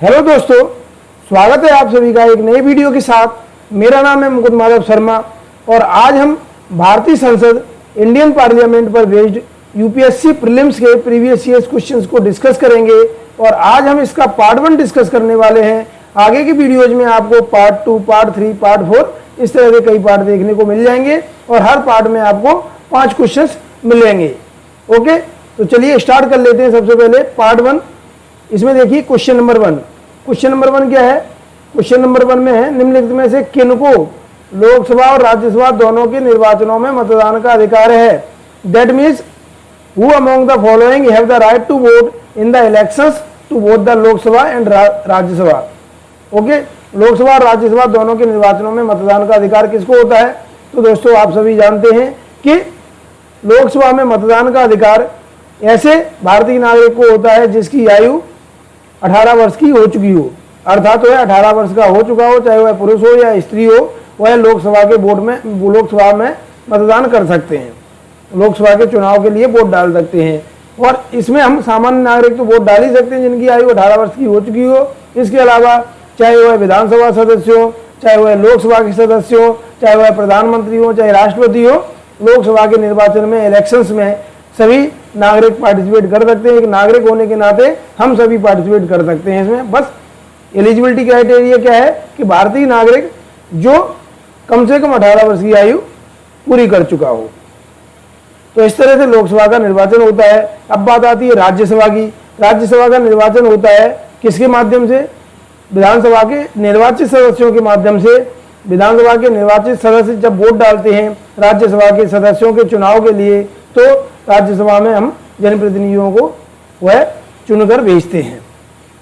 Hello दोस्तों, स्वागत है आप सभी का एक नए वीडियो के साथ। मेरा नाम है मुकुंद माधव शर्मा और आज हम भारतीय संसद इंडियन पार्लियामेंट पर बेस्ड यूपीएससी प्रीलिम्स के प्रीवियस ईयर्स क्वेश्चंस को डिस्कस करेंगे और आज हम इसका पार्ट 1 डिस्कस करने वाले हैं। आगे की वीडियोज में आपको पार्ट 2, पार्ट 3, पार्ट 4 इस तरह के कई पार्ट देखने को मिल जाएंगे और हर पार्ट में आपको 5 क्वेश्चंस मिलेंगे। ओके, तो चलिए स्टार्ट कर लेते हैं। सबसे पहले पार्ट 1, इसमें देखिए क्वेश्चन नंबर 1। क्वेश्चन नंबर 1 क्या है? क्वेश्चन नंबर 1 में है, निम्नलिखित में से किनको लोकसभा और राज्यसभा दोनों के निर्वाचनों में मतदान का अधिकार है? That means who among the following have the right to vote in the elections to vote the Lok Sabha and Rajya Sabha. Okay, Lok Sabha और राज्यसभा दोनों के निर्वाचनों में मतदान का अधिकार किसको होता है? तो दोस्तों आप सभी जानते हैं कि लोकसभा में मतदान का अधिकार ऐसे भारतीय नागरिक को होता है जिसकी आयु 18 वर्ष की हो चुकी हो, अर्थात वह 18 वर्ष का हो चुका हो, चाहे वह पुरुष हो या स्त्री हो, वह लोकसभा के लोकसभा में मतदान कर सकते हैं, लोकसभा के चुनाव के लिए वोट डाल सकते हैं। और इसमें हम सामान्य नागरिक तो वोट डाल ही सकते हैं जिनकी आयु 18 वर्ष की हो चुकी हो। इसके अलावा चाहे वह विधानसभा सदस्य हो, चाहे वह लोकसभा के सदस्य हो, चाहे वह प्रधानमंत्री हो, चाहे राष्ट्रपति हो, लोकसभा के निर्वाचन में, इलेक्शंस में सभी नागरिक पार्टिसिपेट कर सकते हैं। एक नागरिक होने के नाते हम सभी पार्टिसिपेट कर सकते हैं इसमें। बस एलिजिबिलिटी क्राइटेरिया क्या है कि भारतीय नागरिक जो कम से कम 18 वर्ष की आयु पूरी कर चुका हो। तो इस तरह से लोकसभा का निर्वाचन होता है। अब बात आती है राज्यसभा की। राज्यसभा का निर्वाचन होता है किसके माध्यम से? विधानसभा के निर्वाचित सदस्यों के माध्यम से। विधानसभा के निर्वाचित सदस्य जब वोट डालते हैं राज्यसभा के सदस्यों के चुनाव के लिए, तो राज्यसभा में हम जनप्रतिनिधियों को वह चुनकर भेजते हैं।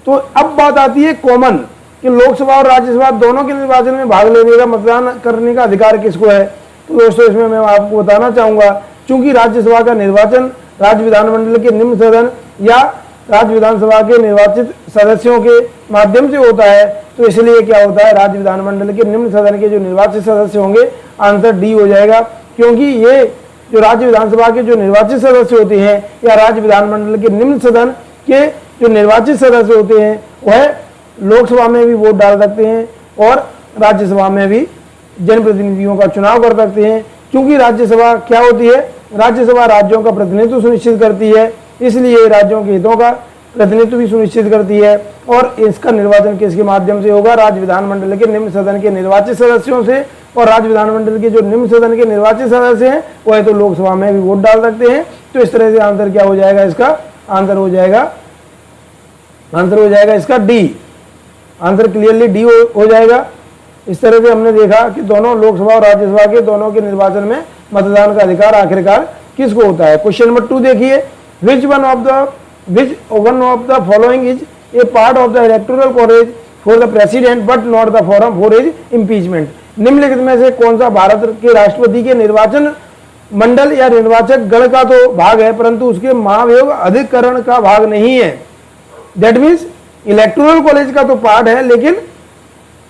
तो अब बात आती है कॉमन कि लोकसभा और राज्यसभा दोनों के निर्वाचन में भाग लेने का, मतदान करने का अधिकार किसको है? तो दोस्तों इसमें मैं आपको बताना चाहूंगा, चूंकि राज्यसभा का निर्वाचन राज्य विधानमंडल के निम्न सदन या राज्य विधानसभा के निर्वाचित सदस्यों के माध्यम से होता है, तो इसलिए क्या होता है, राज्य विधानमंडल के निम्न सदन के जो निर्वाचित सदस्य होंगे, आंसर डी हो जाएगा। क्योंकि ये जो राज्य विधानसभा के जो निर्वाचित सदस्य होते हैं या राज्य विधानमंडल के निम्न सदन के जो निर्वाचित सदस्य होते हैं, वह लोकसभा में भी वोट डाल सकते हैं और राज्यसभा में भी जनप्रतिनिधियों का चुनाव कर सकते हैं। क्योंकि राज्यसभा क्या होती है? राज्यसभा राज्यों का प्रतिनिधित्व सुनिश्चित करती है, इसलिए राज्यों के हितों का प्रतिनिधित्व भी सुनिश्चित करती है। और इसका निर्वाचन किसके माध्यम से होगा? राज्य विधानमंडल के निम्न सदन के निर्वाचित सदस्यों से। और राज्य विधानमंडल के जो निम्न सदन के निर्वाचित सदस्य हैं वह तो लोकसभा में भी वोट डाल सकते हैं। तो इस तरह से आंसर क्या हो जाएगा? इसका आंसर हो जाएगा इसका डी। आंसर क्लियरली डी हो जाएगा। इस तरह से हमने देखा कि दोनों लोकसभा और राज्यसभा के दोनों के निर्वाचन में मतदान का अधिकार आखिरकार किसको होता है। क्वेश्चन नंबर 2 देखिए, which one of the following is a part of the electoral college for the president but not the forum for his impeachment? निम्नलिखित में से कौन सा भारत के राष्ट्रपति के निर्वाचन मंडल या निर्वाचक गण का तो भाग है परंतु उसके महाभियोग अधिकरण का भाग नहीं है? दैट मीन्स इलेक्टोरल कॉलेज का तो पार्ट है लेकिन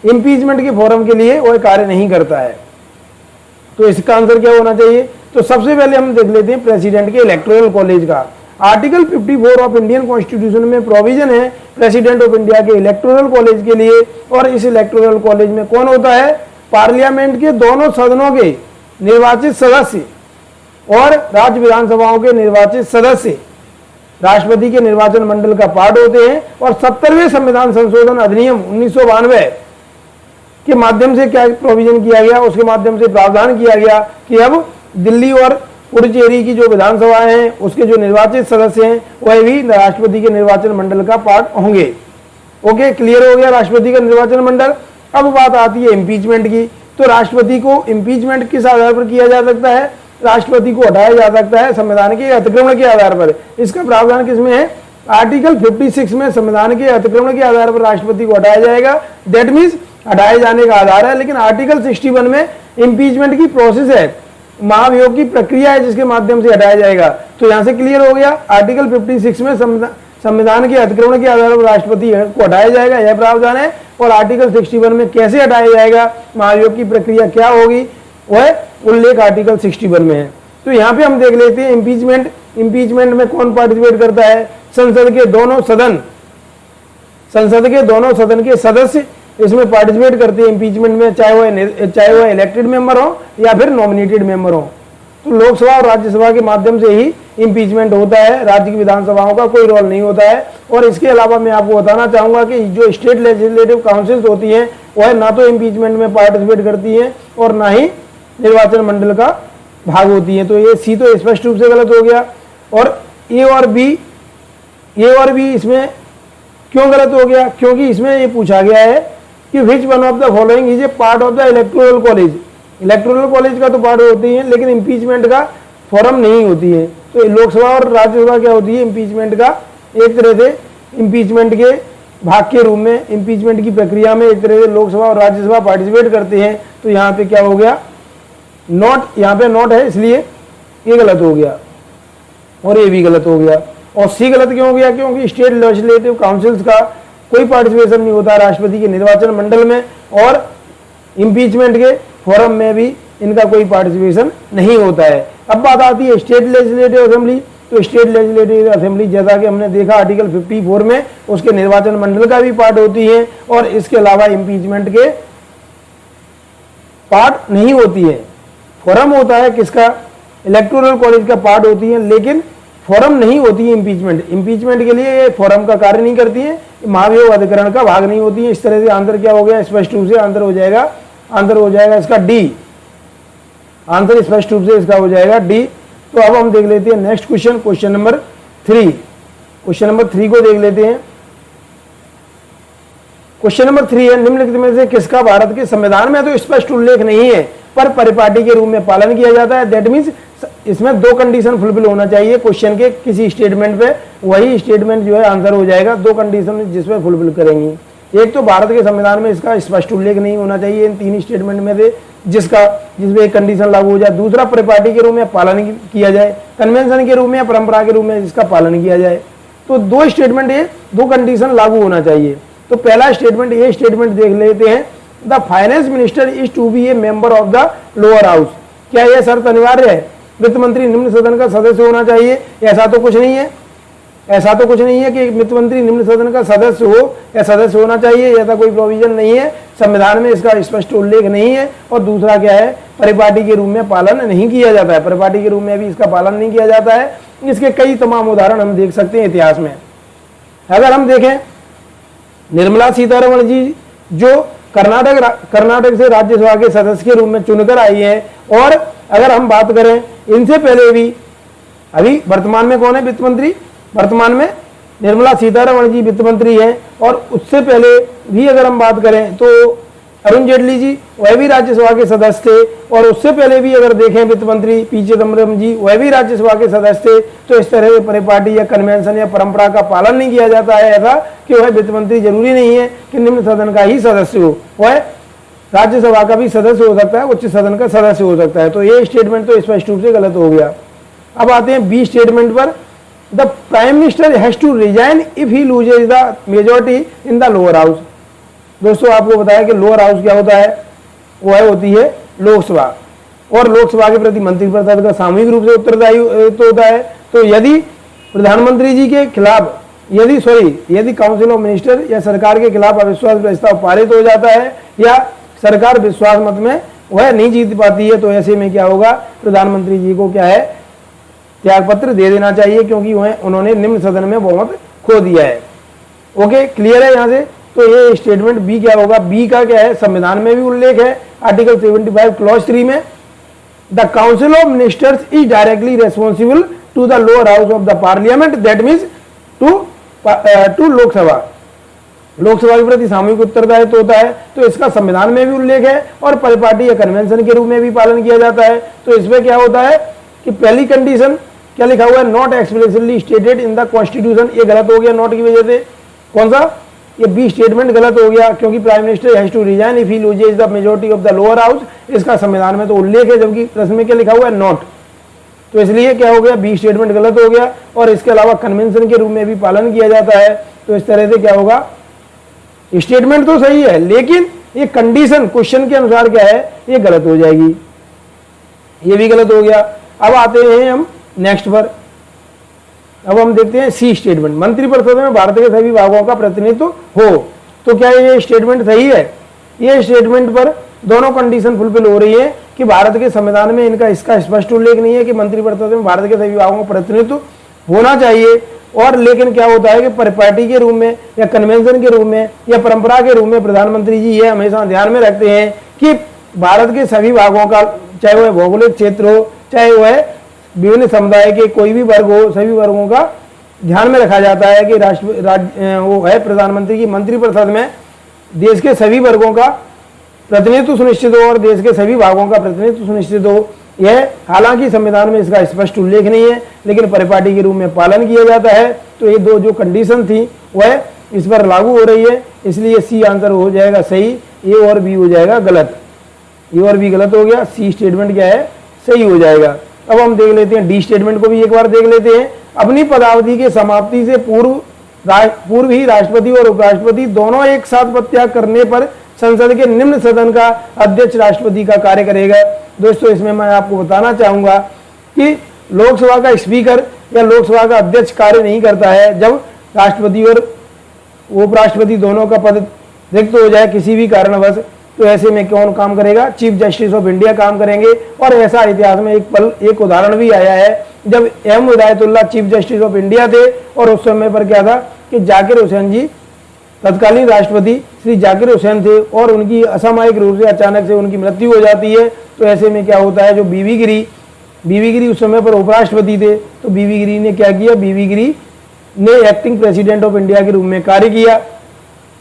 इम्पीचमेंट के फोरम के लिए वह कार्य नहीं करता है। तो इसका आंसर क्या होना चाहिए? तो सबसे पहले हम देख लेते हैं प्रेसिडेंट के इलेक्टोरल कॉलेज का। आर्टिकल 54 ऑफ इंडियन कॉन्स्टिट्यूशन में प्रोविजन है प्रेसिडेंट ऑफ इंडिया के इलेक्टोरल कॉलेज के लिए। और इस इलेक्टोरल कॉलेज में कौन होता है? पार्लियामेंट के दोनों सदनों के निर्वाचित सदस्य और राज्य विधानसभाओं के निर्वाचित सदस्य राष्ट्रपति के निर्वाचन मंडल का पार्ट होते हैं। और 70वें संविधान संशोधन अधिनियम 1992 के माध्यम से क्या प्रोविजन किया गया? उसके माध्यम से प्रावधान किया गया कि अब दिल्ली और पुडुचेरी की जो विधानसभाएं हैं उसके जो निर्वाचित सदस्य हैं वह भी राष्ट्रपति के निर्वाचन मंडल का पार्ट होंगे। ओके, क्लियर हो गया राष्ट्रपति का निर्वाचन मंडल। अब बात आती है इम्पीचमेंट की। तो राष्ट्रपति को इम्पीचमेंट किस आधार पर किया जा सकता है? राष्ट्रपति को हटाया जा सकता है संविधान के अतिक्रमण के आधार पर। इसका प्रावधान किसमें है? आर्टिकल 56 में संविधान के अतिक्रमण के आधार पर राष्ट्रपति को हटाया जाएगा। दैट मीन्स हटाए जाने का आधार है। लेकिन आर्टिकल 61 में इम्पीचमेंट की प्रोसेस है, महाभियोग की प्रक्रिया है जिसके माध्यम से हटाया जाएगा। तो यहां से क्लियर हो गया, आर्टिकल 56 में संविधान के अतिक्रमण के आधार पर राष्ट्रपति को हटाया जाएगा, यह प्रावधान है। और आर्टिकल 61 में कैसे हटाया जाएगा, महाभियोग की प्रक्रिया क्या होगी, वह उल्लेख आर्टिकल 61 में है। तो यहाँ पे हम देख लेते हैं इम्पीचमेंट में कौन पार्टिसिपेट करता है? संसद के दोनों सदन संसद के दोनों सदन के सदस्य इसमें पार्टिसिपेट करते हैं इम्पीचमेंट में, चाहे वो इलेक्टेड मेंबर हो या फिर नॉमिनेटेड मेंबर हो। तो लोकसभा और राज्यसभा के माध्यम से ही इम्पीचमेंट होता है, राज्य की विधानसभाओं का कोई रोल नहीं होता है। और इसके अलावा मैं आपको बताना चाहूंगा कि जो स्टेट लेजिस्लेटिव काउंसिल्स होती हैं वह ना तो इम्पीचमेंट में पार्टिसिपेट करती हैं और ना ही निर्वाचन मंडल का भाग होती हैं। तो ये सी तो स्पष्ट रूप से गलत हो गया। और ए और बी इसमें क्यों गलत हो गया? क्योंकि इसमें ये पूछा गया है कि which one of the following is a part of the electoral college. Electoral college का तो पार्ट होती है लेकिन इम्पीचमेंट का फॉरम नहीं होती है। तो लोकसभा और राज्यसभा क्या होती है? इम्पीचमेंट का एक तरह से इम्पीचमेंट के भाग के रूप में, इम्पीचमेंट की प्रक्रिया में एक तरह से लोकसभा और राज्यसभा पार्टिसिपेट करते हैं। तो यहाँ पे क्या हो गया? नॉट, यहाँ पे नॉट है इसलिए ये गलत हो गया और ये भी गलत हो गया। और सी गलत क्यों हो गया? क्योंकि स्टेट लेजिस्लेटिव काउंसिल्स का कोई पार्टिसिपेशन नहीं होता राष्ट्रपति के निर्वाचन मंडल में और इम्पीचमेंट के फोरम में भी इनका कोई पार्टिसिपेशन नहीं होता है। अब बात आती है स्टेट लेजिस्लेटिव असेंबली। तो स्टेट लेजिस्लेटिव असेंबली जैसा कि हमने देखा आर्टिकल 54 में, उसके निर्वाचन मंडल का भी पार्ट होती है और इसके अलावा इम्पीचमेंट के पार्ट नहीं होती है। फोरम होता है किसका? इलेक्टोरल कॉलेज का पार्ट होती है, लेकिन फोरम नहीं होती है इम्पीचमेंट। इम्पीचमेंट के लिए ये फोरम का कार्य नहीं करती है, महाभियोग अधिकरण का भाग नहीं होती है। इस तरह से आंसर क्या हो गया? स्पष्ट रूप से आंसर हो जाएगा इसका डी। आंसर स्पष्ट रूप से इसका हो जाएगा डी। तो अब हम देख लेते हैं next question, question number 3। Question number 3 को देख लेते हैं। क्वेश्चन नंबर 3 है, निम्नलिखित में से किसका भारत के संविधान में तो स्पष्ट उल्लेख नहीं है पर परिपाटी के रूप में पालन किया जाता है? दैट मीन्स इसमें दो कंडीशन फुलफिल होना चाहिए क्वेश्चन के किसी स्टेटमेंट पे, वही स्टेटमेंट जो है आंसर हो जाएगा। दो कंडीशन जिसमें फुलफिल करेंगी। एक तो भारत के संविधान में इसका स्पष्ट उल्लेख नहीं होना चाहिए इन तीन स्टेटमेंट में से जिसमें एक कंडीशन लागू हो जाए। दूसरा परिपाटी के रूप में पालन किया जाए, कन्वेंशन के रूप में या परंपरा के रूप में इसका पालन किया जाए। तो दो स्टेटमेंट, ये दो कंडीशन लागू होना चाहिए। तो पहला स्टेटमेंट, ये स्टेटमेंट देख लेते हैं। The finance minister is to be a member of the lower house. क्या यह शर्त अनिवार्य है? वित्त मंत्री निम्न सदन का सदस्य होना चाहिए? ऐसा तो कुछ नहीं है। ऐसा तो कुछ नहीं है कि वित्त मंत्री निम्न सदन का सदस्य हो या सदस्य होना चाहिए, ऐसा कोई प्रोविजन नहीं है। संविधान में इसका स्पष्ट उल्लेख नहीं है। और दूसरा क्या है? परिपाटी के रूप में पालन नहीं किया जाता है। परिपाटी के रूप में भी इसका पालन नहीं किया जाता है। इसके कई तमाम उदाहरण हम देख सकते हैं इतिहास में। अगर हम देखें, निर्मला सीतारमण जी जो कर्नाटक से राज्यसभा के सदस्य के रूप में चुनकर आई है। और अगर हम बात करें इनसे पहले भी, अभी वर्तमान में कौन है वित्त मंत्री? वर्तमान में निर्मला सीतारमण जी वित्त मंत्री हैं। और उससे पहले भी अगर हम बात करें तो अरुण जेटली जी, वह भी राज्यसभा के सदस्य थे। और उससे पहले भी अगर देखें वित्त मंत्री पी चिदम्बरम जी, वह भी राज्यसभा के सदस्य थे। तो इस तरह से परिपाटी या कन्वेंशन या परंपरा का पालन नहीं किया जाता है। ऐसा कि वह वित्त मंत्री जरूरी नहीं है कि निम्न सदन का ही सदस्य हो, वह राज्यसभा का भी सदस्य हो सकता है, उच्च सदन का सदस्य हो सकता है। तो ये स्टेटमेंट तो स्पष्ट रूप से गलत हो गया। अब आते हैं बी स्टेटमेंट पर। The prime minister has to resign if he loses the majority in the lower house. दोस्तों आपको बताया कि लोअर हाउस क्या होता है? वह होती है लोकसभा। और लोकसभा के प्रति मंत्रिपरिषद का सामूहिक रूप से उत्तरदायी तो होता है। तो यदि प्रधानमंत्री जी के खिलाफ यदि काउंसिल ऑफ मिनिस्टर या सरकार के खिलाफ अविश्वास प्रस्ताव पारित हो जाता है या सरकार विश्वास मत में वह नहीं जीत पाती है, तो ऐसे में क्या होगा? प्रधानमंत्री जी को क्या है? त्याग पत्र दे देना चाहिए, क्योंकि उन्होंने निम्न सदन में बहुमत खो दिया है। ओके, क्लियर है यहाँ से? तो ये स्टेटमेंट बी क्या होगा? बी का क्या है? संविधान में भी उल्लेख है आर्टिकल 75 क्लॉज 3 में, the council of ministers is directly responsible to the lower house of the parliament, that means to Lok Sabha के प्रति सामूहिक उत्तरदायित्व होता है। तो इसका संविधान में भी उल्लेख है और परिपाटी या कन्वेंशन के रूप में भी पालन किया जाता है। तो इसमें क्या होता है कि पहली कंडीशन क्या लिखा हुआ है? Not explicitly stated in the constitution. ये गलत हो गया नॉट की वजह से। कौन सा? ये बी स्टेटमेंट गलत हो गया, क्योंकि prime minister has to resign if he loses the majority of the lower house. इसका संविधान में तो उल्लेख है, जबकि प्रश्न में क्या लिखा हुआ है? नॉट। तो इसलिए क्या हो गया? बी स्टेटमेंट गलत हो गया। और इसके अलावा कन्वेंशन के रूप में भी पालन किया जाता है। तो इस तरह से क्या होगा? स्टेटमेंट तो सही है, लेकिन ये कंडीशन क्वेश्चन के अनुसार क्या है? ये गलत हो जाएगी। ये भी गलत हो गया। अब आते हैं हम नेक्स्ट पर। अब हम देखते हैं सी स्टेटमेंट, मंत्रिपरिषद में भारत के सभी विभागों का प्रतिनिधित्व हो। तो क्या ये स्टेटमेंट सही है? ये स्टेटमेंट पर दोनों कंडीशन फुलफिल हो रही है कि भारत के संविधान में इसका स्पष्ट उल्लेख नहीं है कि मंत्रिपरिषद में भारत के सभी विभागों का प्रतिनिधित्व होना चाहिए, और लेकिन क्या होता है कि परिपाटी के रूप में या कन्वेंशन के रूप में या परंपरा के रूप में प्रधानमंत्री जी ये हमेशा ध्यान में रखते हैं कि भारत के सभी भागों का, चाहे वह भौगोलिक क्षेत्र हो, चाहे वह विभिन्न समुदाय के कोई भी वर्ग हो, सभी वर्गों का ध्यान में रखा जाता है कि वो है प्रधानमंत्री की मंत्रिपरिषद में देश के सभी वर्गों का प्रतिनिधित्व सुनिश्चित हो और देश के सभी भागों का प्रतिनिधित्व सुनिश्चित हो। यह हालांकि संविधान में इसका स्पष्ट उल्लेख नहीं है, लेकिन परिपाटी के रूप में पालन किया जाता है। तो ये दो जो कंडीशन थी वह इस पर लागू हो रही है, इसलिए सी आंसर हो जाएगा सही, ए और बी हो जाएगा गलत। ए और बी गलत हो गया, सी स्टेटमेंट क्या है? सही हो जाएगा। अब हम देख लेते हैं डी स्टेटमेंट को भी एक बार देख लेते हैं। अपनी पदावधि के समाप्ति से पूर्व ही राष्ट्रपति और उपराष्ट्रपति दोनों एक साथ पदत्याग करने पर संसद के निम्न सदन का अध्यक्ष राष्ट्रपति का कार्य करेगा। दोस्तों, इसमें मैं आपको बताना चाहूंगा कि लोकसभा का स्पीकर या लोकसभा का अध्यक्ष कार्य नहीं करता है जब राष्ट्रपति और उपराष्ट्रपति दोनों का पद रिक्त हो जाए किसी भी कारणवश। तो ऐसे में कौन काम करेगा? चीफ जस्टिस ऑफ इंडिया काम करेंगे। और ऐसा इतिहास में एक उदाहरण भी आया है जब M Hidayatullah chief justice of India थे, और उस समय पर क्या था कि जाकिर हुसैन जी तत्कालीन राष्ट्रपति श्री जाकिर हुसैन थे, और उनकी असामयिक रूप से अचानक से उनकी मृत्यु हो जाती है। तो ऐसे में क्या होता है, जो बीवी गिरी उस समय पर उपराष्ट्रपति थे, तो बीवी गिरी ने क्या किया? बीवी गिरी ने एक्टिंग प्रेसिडेंट ऑफ इंडिया के रूप में कार्य किया,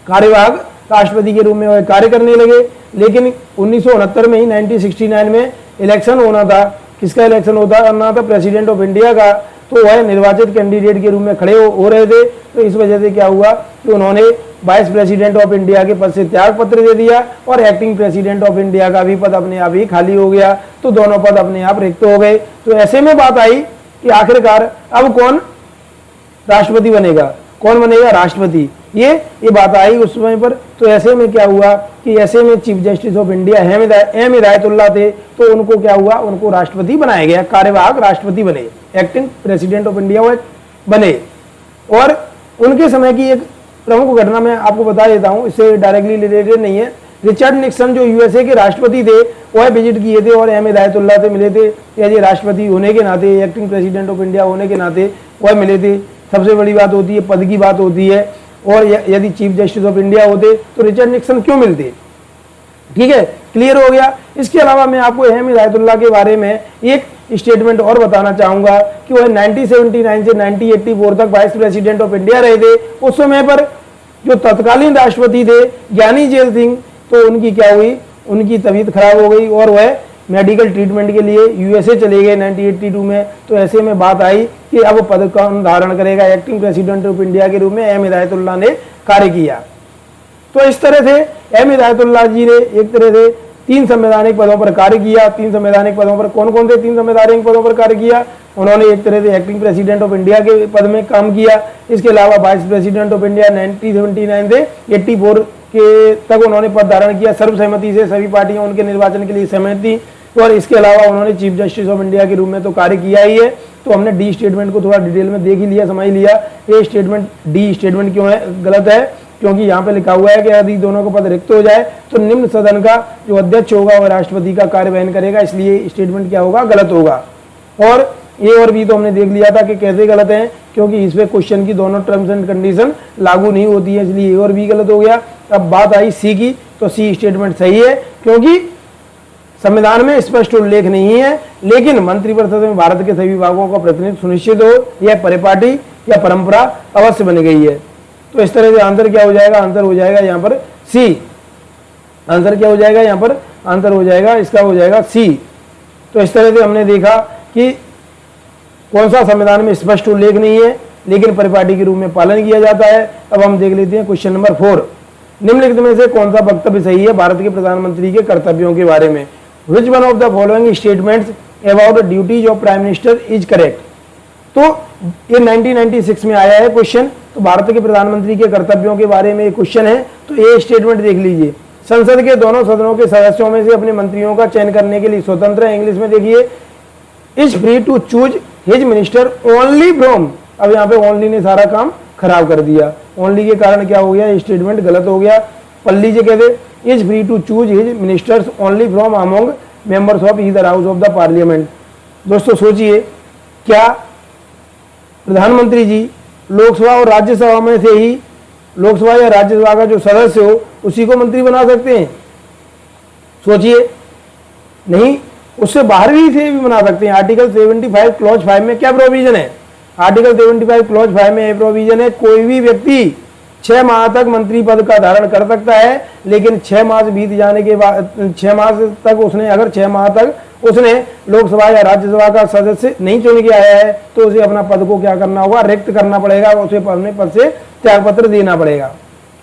कार्यवाहक राष्ट्रपति के रूप में वह कार्य करने लगे। लेकिन 1969 में ही 1969 में इलेक्शन होना था। किसका इलेक्शन होना था? प्रेसिडेंट ऑफ इंडिया का। तो वह निर्वाचित कैंडिडेट के रूप में खड़े हो रहे थे। तो इस वजह से क्या हुआ कि उन्होंने वाइस प्रेसिडेंट ऑफ इंडिया के पद से त्याग पत्र दे दिया, और एक्टिंग प्रेसिडेंट ऑफ इंडिया का भी पद अपने आप ही खाली हो गया। तो दोनों पद अपने आप रिक्त हो गए। तो ऐसे में बात आई कि आखिरकार अब कौन राष्ट्रपति बनेगा? कौन बनेगा? राष्ट्रपति। ये बात आई उस समय पर। तो ऐसे में क्या हुआ कि ऐसे में chief justice of India M Hidayatullah थे, तो उनको क्या हुआ? उनको राष्ट्रपति बनाया गया, कार्यवाहक राष्ट्रपति बने, एक्टिंग प्रेसिडेंट ऑफ इंडिया वो बने। और उनके समय की एक प्रमुख घटना मैं आपको बता देता हूं, इससे डायरेक्टली रिलेटेड नहीं है। रिचर्ड निक्सन जो यूएसए के राष्ट्रपति थे, वह विजिट किए थे और एम हिदायतुल्ला से मिले थे। ये राष्ट्रपति होने के नाते, एक्टिंग प्रेसिडेंट ऑफ इंडिया होने के नाते वह मिले थे। सबसे बड़ी बात होती है पद की बात होती है, और यदि चीफ जस्टिस ऑफ इंडिया होते तो रिचर्ड निक्सन क्यों मिलते? ठीक है, क्लियर हो गया। इसके अलावा मैं आपको एम हिदायतुल्ला के बारे में एक स्टेटमेंट और बताना चाहूंगा कि वह 1979 से 1984 तक वाइस प्रेसिडेंट ऑफ इंडिया रहे थे। उस समय पर जो तत्कालीन राष्ट्रपति थे ज्ञानी जेल सिंह, तो उनकी क्या हुई? उनकी तबीयत खराब हो गई और वह मेडिकल ट्रीटमेंट के लिए यूएसए चले गए 1982 में। तो ऐसे में बात आई कि अब पद कौन धारण करेगा? एक्टिंग प्रेसिडेंट ऑफ इंडिया के रूप में एम हिदायतुल्ला ने कार्य किया। तो इस तरह से एम हिदायतुल्ला जी ने एक तरह से 3 संवैधानिक पदों पर कार्य किया। 3 संवैधानिक पदों पर कौन कौन से 3 संवैधानिक पदों पर कार्य किया? उन्होंने एक तरह से एक्टिंग प्रेसिडेंट ऑफ इंडिया के पद में काम किया। इसके अलावा वाइस प्रेसिडेंट ऑफ इंडिया 1979 से 84 के तक उन्होंने पद धारण किया। सर्वसहमति से सभी पार्टियां उनके निर्वाचन के लिए सहमत थी। और इसके अलावा उन्होंने चीफ जस्टिस ऑफ इंडिया के रूप में तो कार्य किया ही है। तो हमने डी स्टेटमेंट को थोड़ा डिटेल में देख ही लिया, समझ लिया। ए स्टेटमेंट, डी स्टेटमेंट क्यों है गलत है? क्योंकि यहाँ पे लिखा हुआ है कि यदि दोनों का पद रिक्त हो जाए तो निम्न सदन का जो अध्यक्ष होगा वह राष्ट्रपति का कार्यवाहन करेगा, इसलिए स्टेटमेंट क्या होगा? गलत होगा। और ए और बी तो हमने देख लिया था कि कैसे गलत है, क्योंकि इसमें क्वेश्चन की दोनों टर्म्स एंड कंडीशन लागू नहीं होती है, इसलिए ए और बी गलत हो गया। अब बात आई सी की, तो सी स्टेटमेंट सही है, क्योंकि संविधान में स्पष्ट उल्लेख नहीं है, लेकिन मंत्रिपरिषद में भारत के सभी विभागों का प्रतिनिधित्व सुनिश्चित हो, यह परिपाटी या परंपरा अवश्य बन गई है। तो इस तरह से आंसर क्या हो जाएगा? आंसर हो जाएगा यहाँ पर सी। आंसर क्या हो जाएगा यहाँ पर? आंसर हो जाएगा, इसका हो जाएगा सी। तो इस तरह से हमने देखा कि कौन सा संविधान में स्पष्ट उल्लेख नहीं है, लेकिन परिपाटी के रूप में पालन किया जाता है। अब हम देख लेते हैं क्वेश्चन नंबर 4। निम्नलिखित में से कौन सा वक्तव्य सही है भारत के प्रधानमंत्री के कर्तव्यों के बारे में? Which one of the following statements about the duties of Prime Minister is correct? तो ये 1996 में आया है क्वेश्चन। तो भारत के प्रधानमंत्री के कर्तव्यों के बारे में क्वेश्चन है। तो ये स्टेटमेंट देख लीजिए, संसद के दोनों सदनों के सदस्यों में से अपने मंत्रियों का चयन करने के लिए स्वतंत्र है। इंग्लिश में देखिए, is free to choose his minister only from अब यहाँ पे ओनली ने सारा काम खराब कर दिया। ओनली के कारण क्या हो गया, ये स्टेटमेंट गलत हो गया। पल्ली जी कहते is free to choose his ministers only from among members of either house of the parliament. दोस्तों सोचिए, क्या प्रधानमंत्री जी लोकसभा और राज्यसभा में से ही, लोकसभा या राज्यसभा का जो सदस्य हो उसी को मंत्री बना सकते हैं? सोचिए, नहीं, उससे बाहर भी से भी बना सकते हैं। आर्टिकल 75 क्लॉज 5 में क्या प्रोविजन है? आर्टिकल 75 क्लॉज 5 में यह प्रोविजन है, कोई भी व्यक्ति 6 माह तक मंत्री पद का धारण कर सकता है, लेकिन 6 माह बीत जाने के बाद 6 माह तक उसने, अगर 6 माह तक उसने लोकसभा या राज्यसभा का सदस्य नहीं चुन के आया है तो उसे अपना पद को क्या करना होगा, रिक्त करना पड़ेगा, उसे अपने पद से त्यागपत्र देना पड़ेगा।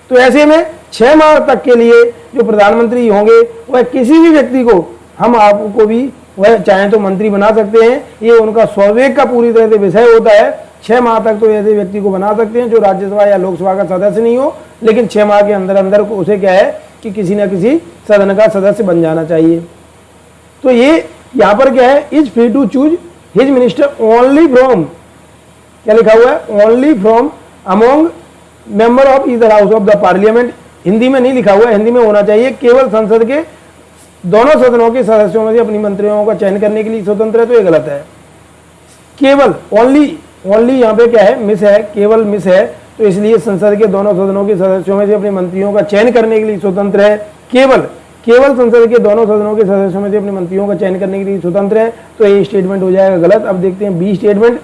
तो ऐसे में 6 माह तक के लिए जो प्रधानमंत्री होंगे वह किसी भी व्यक्ति को, हम आपको भी वह चाहें तो मंत्री बना सकते हैं। ये उनका स्वविवेक का पूरी तरह से विषय होता है। 6 माह तक तो ऐसे व्यक्ति को बना सकते हैं जो राज्यसभा या लोकसभा का सदस्य नहीं हो, लेकिन 6 माह के अंदर अंदर उसे क्या है कि किसी न किसी सदन का सदस्य बन जाना चाहिए। तो ये यहाँ पर क्या है, is free to choose his minister only from, क्या लिखा हुआ है, only from among member of either house of the parliament. Hindi में नहीं लिखा हुआ है, हिंदी में होना चाहिए केवल संसद के दोनों सदनों के सदस्यों में से अपनी मंत्रियों का चयन करने के लिए स्वतंत्र है, तो ये गलत है। केवल, ओनली, ओनली यहाँ पे क्या है, मिस है, केवल मिस है, तो इसलिए संसद के दोनों सदनों के सदस्यों में से अपने मंत्रियों का चयन करने के लिए स्वतंत्र है। केवल, केवल संसद के दोनों सदनों के सदस्यों में से अपने मंत्रियों का चयन करने के लिए स्वतंत्र है, तो ये स्टेटमेंट हो जाएगा गलत। अब देखते हैं B statement,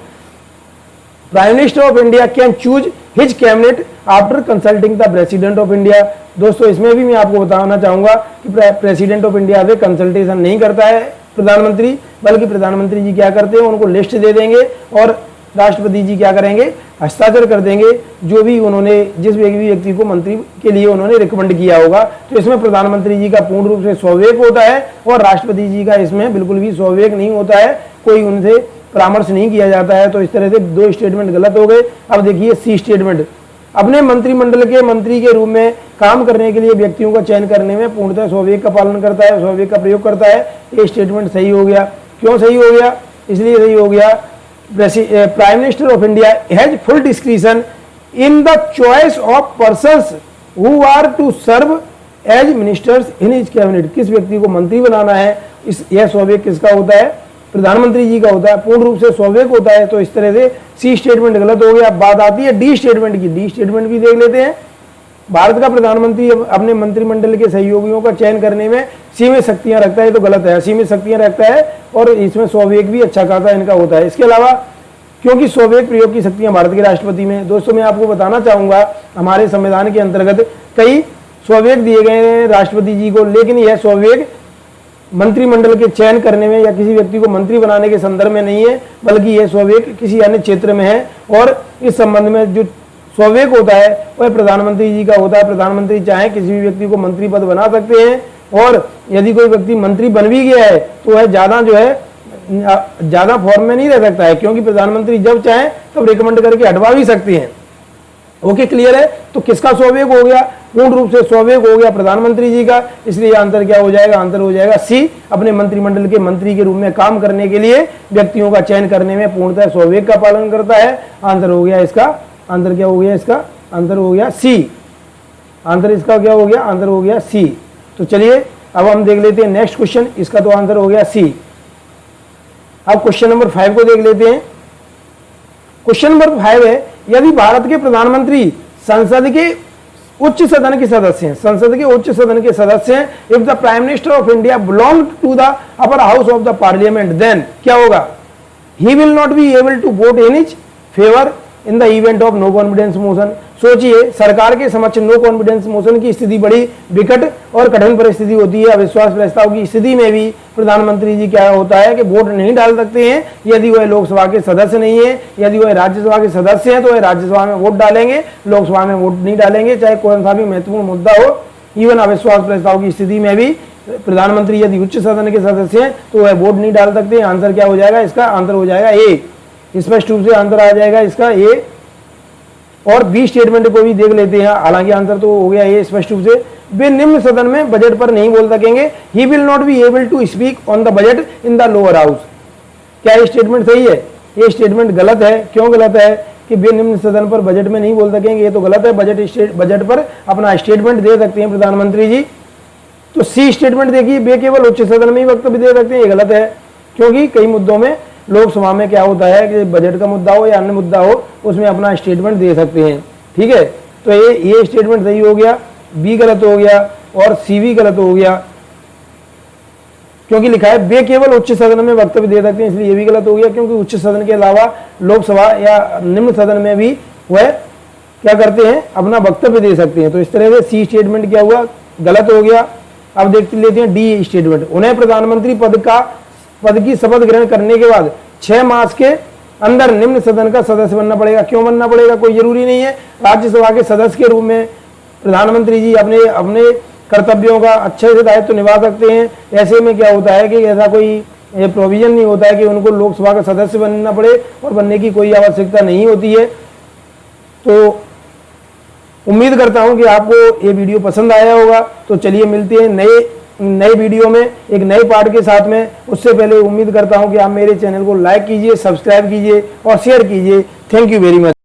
prime minister of India can choose his cabinet after consulting the president of India. दोस्तों इसमें भी मैं आपको बताना चाहूंगा कि प्रेसिडेंट ऑफ इंडिया से कंसल्टेशन नहीं करता है प्रधानमंत्री, बल्कि प्रधानमंत्री जी क्या करते हैं, उनको लिस्ट दे देंगे और राष्ट्रपति जी क्या करेंगे, हस्ताक्षर कर देंगे जो भी उन्होंने, जिस भी व्यक्ति को मंत्री के लिए उन्होंने रिकमेंड किया होगा। तो इसमें प्रधानमंत्री जी का पूर्ण रूप से स्वविवेक होता है और राष्ट्रपति जी का इसमें बिल्कुल भी स्वविवेक नहीं होता है, कोई उनसे परामर्श नहीं किया जाता है। तो इस तरह से 2 स्टेटमेंट गलत हो गए। अब देखिए सी स्टेटमेंट, अपने मंत्रिमंडल के मंत्री के रूप में काम करने के लिए व्यक्तियों का चयन करने में पूर्णतः स्वविवेक का पालन करता है, स्वविवेक का प्रयोग करता है। ये स्टेटमेंट सही हो गया। क्यों सही हो गया? इसलिए सही हो गया, prime minister of India has full discretion in the choice of persons who are to serve as ministers in his cabinet. किस व्यक्ति को मंत्री बनाना है, यह स्वविवेक किसका होता है? प्रधानमंत्री जी का होता है, पूर्ण रूप से स्वविवेक होता है। तो इस तरह से सी स्टेटमेंट गलत हो गया। बात आती है डी स्टेटमेंट की। डी स्टेटमेंट भी देख लेते हैं। भारत का प्रधानमंत्री अपने मंत्रिमंडल के सहयोगियों का चयन करने में सीमित शक्तियां रखता है, तो गलत है। सीमित शक्तियां रखता है और इसमें स्वविवेक भी अच्छा खासा इनका होता है। इसके अलावा क्योंकि स्वविवेक प्रयोग की शक्तियां भारत के राष्ट्रपति में, दोस्तों मैं आपको बताना चाहूंगा हमारे संविधान के अंतर्गत कई स्वविवेक दिए गए हैं राष्ट्रपति जी को, लेकिन यह स्वविवेक मंत्रिमंडल के चयन करने में या किसी व्यक्ति को मंत्री बनाने के संदर्भ में नहीं है, बल्कि यह स्वविवेक किसी अन्य क्षेत्र में है। और इस संबंध में जो स्वविवेक होता है वह प्रधानमंत्री जी का होता है। प्रधानमंत्री चाहे किसी भी व्यक्ति को मंत्री पद बना सकते हैं, और यदि कोई व्यक्ति मंत्री बन भी गया है तो वह ज्यादा जो है ज्यादा फॉर्म में नहीं रह सकता है, क्योंकि प्रधानमंत्री जब चाहे तब रिकमेंड करके हटवा भी सकते हैं। ओके, क्लियर है? तो किसका स्वविवेक हो गया? पूर्ण रूप से स्वविवेक हो गया प्रधानमंत्री जी का। इसलिए आंसर क्या हो जाएगा? आंसर हो जाएगा सी, अपने मंत्रिमंडल के मंत्री के रूप में काम करने के लिए व्यक्तियों का चयन करने में पूर्णतः स्वविवेक का पालन करता है। आंसर हो गया इसका, आंसर क्या हो गया इसका? आंसर हो गया सी। आंसर इसका क्या हो गया? आंसर हो गया सी। तो चलिए अब हम देख लेते हैं नेक्स्ट क्वेश्चन। इसका तो आंसर हो गया सी। अब क्वेश्चन नंबर 5 को देख लेते हैं। क्वेश्चन नंबर 5 है, यदि भारत के प्रधानमंत्री संसद के उच्च सदन के सदस्य हैं, संसद के उच्च सदन के सदस्य हैं, if the prime minister of India belong to the upper house of the parliament, then क्या होगा? He will not be able to vote in his favour in the event of no confidence motion. सोचिए, सरकार के समक्ष no confidence motion की स्थिति बड़ी विकट और कठिन परिस्थिति होती है। अविश्वास प्रस्ताव की स्थिति में भी प्रधानमंत्री जी क्या होता है कि वोट नहीं डाल सकते हैं। यदि वह लोकसभा के सदस्य नहीं है, यदि वह राज्यसभा के सदस्य हैं तो वह राज्यसभा में वोट डालेंगे, लोकसभा में वोट नहीं डालेंगे, चाहे कौन सा भी महत्वपूर्ण मुद्दा हो। इवन अविश्वास प्रस्ताव की स्थिति में भी प्रधानमंत्री यदि उच्च सदन के सदस्य हैं तो वह वोट नहीं डाल सकते। आंसर क्या हो जाएगा इसका? आंसर हो जाएगा ए। स्पष्ट रूप से आंसर आ जाएगा इसका ए। और बी स्टेटमेंट को भी देख लेते हैं। हालांकि आंसर तो हो गया ये स्पष्ट रूप से, वे निम्न सदन में बजट पर नहीं बोल सकेंगे। He will not be able to speak on the budget in the lower house. क्या ये स्टेटमेंट सही है? ये स्टेटमेंट गलत है। क्यों गलत है? कि वे निम्न सदन पर बजट में नहीं बोल सकेंगे, ये तो गलत है। बजट पर अपना स्टेटमेंट दे सकते हैं प्रधानमंत्री जी। तो सी स्टेटमेंट देखिए, वे केवल उच्च सदन में ही वक्तव्य दे सकते हैं, ये गलत है। क्योंकि कई मुद्दों में लोकसभा में क्या होता है कि बजट का मुद्दा हो या अन्य मुद्दा हो, उसमें अपना स्टेटमेंट दे सकते हैं। ठीक है, तो ये स्टेटमेंट सही हो गया, बी गलत हो गया और सी भी गलत हो गया, क्योंकि लिखा है वे केवल उच्च सदन में वक्तव्य दे सकते हैं, इसलिए ये भी गलत हो गया। क्योंकि उच्च सदन के अलावा लोकसभा या निम्न सदन में भी वह क्या करते हैं, अपना वक्तव्य दे सकते हैं। तो इस तरह से सी स्टेटमेंट क्या हुआ, गलत हो गया। अब देखते लेते हैं डी स्टेटमेंट। उन्हें प्रधानमंत्री पद की शपथ ग्रहण करने के बाद 6 मास के अंदर निम्न सदन का सदस्य बनना पड़ेगा। क्यों बनना पड़ेगा, कोई जरूरी नहीं है। राज्यसभा के सदस्य के रूप में प्रधानमंत्री जी अपने कर्तव्यों का अच्छे से दायित्व निभा सकते हैं। ऐसे में क्या होता है कि ऐसा कोई प्रोविजन नहीं होता है कि उनको लोकसभा का सदस्य बनना पड़े, और बनने की कोई आवश्यकता नहीं होती है। तो उम्मीद करता हूं कि आपको ये वीडियो पसंद आया होगा। तो चलिए मिलते हैं नए वीडियो में एक नए पार्ट के साथ में। उससे पहले उम्मीद करता हूं कि आप मेरे चैनल को लाइक कीजिए, सब्सक्राइब कीजिए और शेयर कीजिए। Thank you very much.